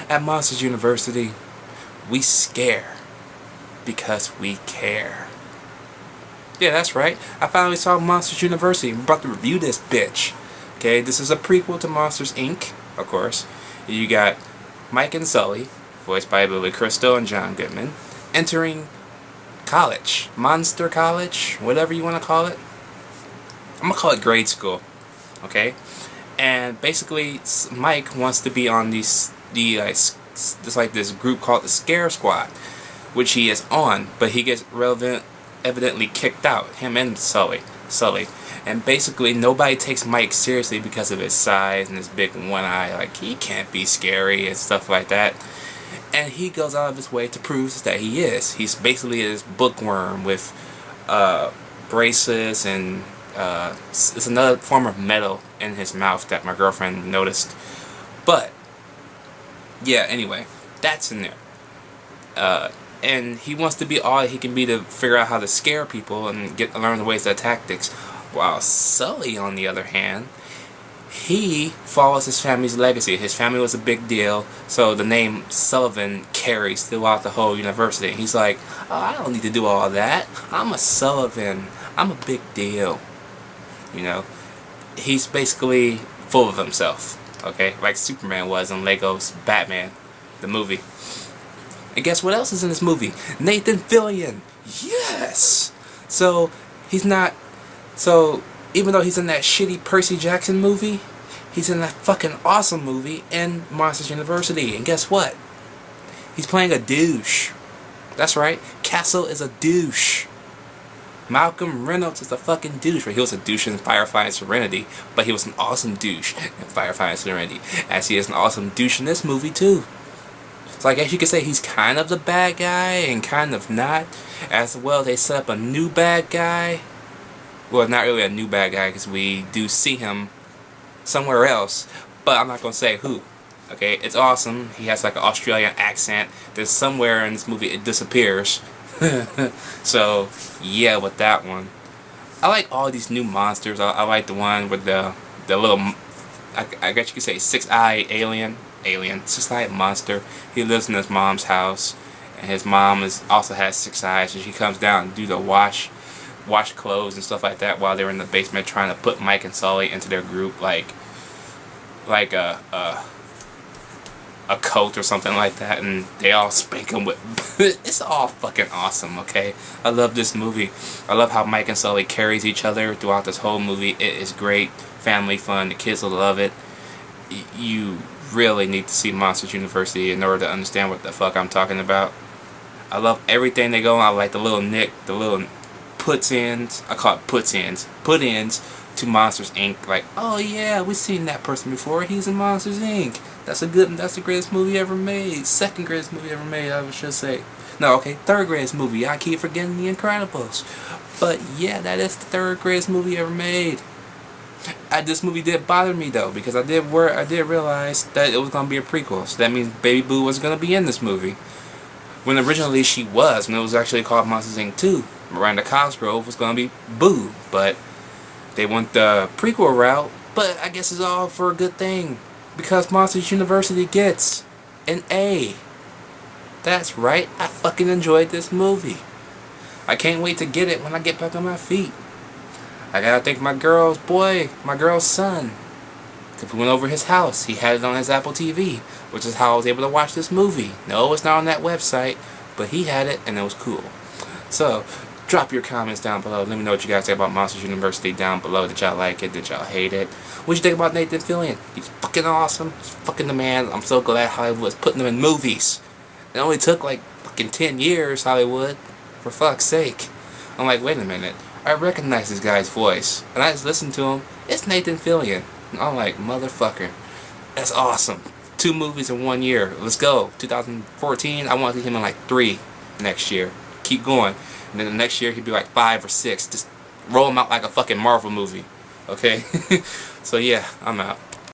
At Monsters University, we scare because we care. Yeah, that's right. I finally saw Monsters University. I'm about to review this bitch. Okay, this is a prequel to Monsters Inc., of course. You got Mike and Sully, voiced by Billy Crystal and John Goodman, entering college. Monster College, whatever you want to call it. I'm going to call it grade school. Okay? And basically, Mike wants to be on this group called the Scare Squad, which he is on, but he gets evidently kicked out, him and Sully. And basically nobody takes Mike seriously because of his size and his big one eye. Like, he can't be scary and stuff like that. And he goes out of his way to prove that he is. He's basically this bookworm with braces and it's another form of metal in his mouth that my girlfriend noticed. But yeah, anyway, that's in there. And he wants to be all he can be to figure out how to scare people and learn the ways of tactics. While Sully, on the other hand, he follows his family's legacy. His family was a big deal, so the name Sullivan carries throughout the whole university. He's like, oh, I don't need to do all that. I'm a Sullivan. I'm a big deal. You know, he's basically full of himself. Okay, like Superman was in Lego's Batman, the movie. And guess what else is in this movie? Nathan Fillion. Yes. So he's not. So even though he's in that shitty Percy Jackson movie, he's in that fucking awesome movie in Monsters University. And guess what? He's playing a douche. That's right. Castle is a douche. Malcolm Reynolds is a fucking douche. He was a douche in Firefly and Serenity, but he was an awesome douche in Firefly and Serenity, as he is an awesome douche in this movie too. So I guess you could say he's kind of the bad guy and kind of not. As well, they set up a new bad guy. Well, not really a new bad guy, because we do see him somewhere else, but I'm not going to say who. Okay, it's awesome. He has like an Australian accent. There's somewhere in this movie it disappears. So, yeah, with that one. I like all these new monsters. I like the one with the little, I guess you could say, six-eyed alien, six-eyed monster. He lives in his mom's house, and his mom also has six eyes, and she comes down and do the wash clothes and stuff like that while they're in the basement trying to put Mike and Sully into their group, like a cult or something like that, and they all spank him with. It's all fucking awesome. Okay, I love this movie. I love how Mike and Sully carries each other throughout this whole movie. It is great, family fun. The kids will love it. You really need to see Monsters University in order to understand what the fuck I'm talking about. I love everything they go on. I like the little puts-ins, I call it put-ins to Monsters Inc. Like, oh yeah, we've seen that person before. He's in Monsters Inc. That's the greatest movie ever made. Second greatest movie ever made, I should say. No, okay, third greatest movie. I keep forgetting The Incredibles. But yeah, that is the third greatest movie ever made. This movie did bother me though, because I did realize that it was gonna be a prequel. So that means Baby Boo was gonna be in this movie. When originally she was, when it was actually called Monsters Inc. 2. Miranda Cosgrove was going to be Boo, but they went the prequel route, but I guess it's all for a good thing, because Monsters University gets an A. That's right, I fucking enjoyed this movie. I can't wait to get it when I get back on my feet. I gotta thank my girl's son. Because we went over his house, he had it on his Apple TV, which is how I was able to watch this movie. No, it's not on that website, but he had it and it was cool. So, drop your comments down below. Let me know what you guys think about Monsters University down below. Did y'all like it? Did y'all hate it? What you think about Nathan Fillion? He's fucking awesome. He's fucking the man. I'm so glad Hollywood's putting him in movies. It only took like fucking 10 years, Hollywood. For fuck's sake. I'm like, wait a minute. I recognize this guy's voice. And I just listened to him. It's Nathan Fillion. And I'm like, motherfucker. That's awesome. 2 movies in 1 year. Let's go. 2014, I want to see him in like 3 next year. Keep going. And then the next year he'd be like 5 or 6. Just roll him out like a fucking Marvel movie. Okay? So yeah, I'm out.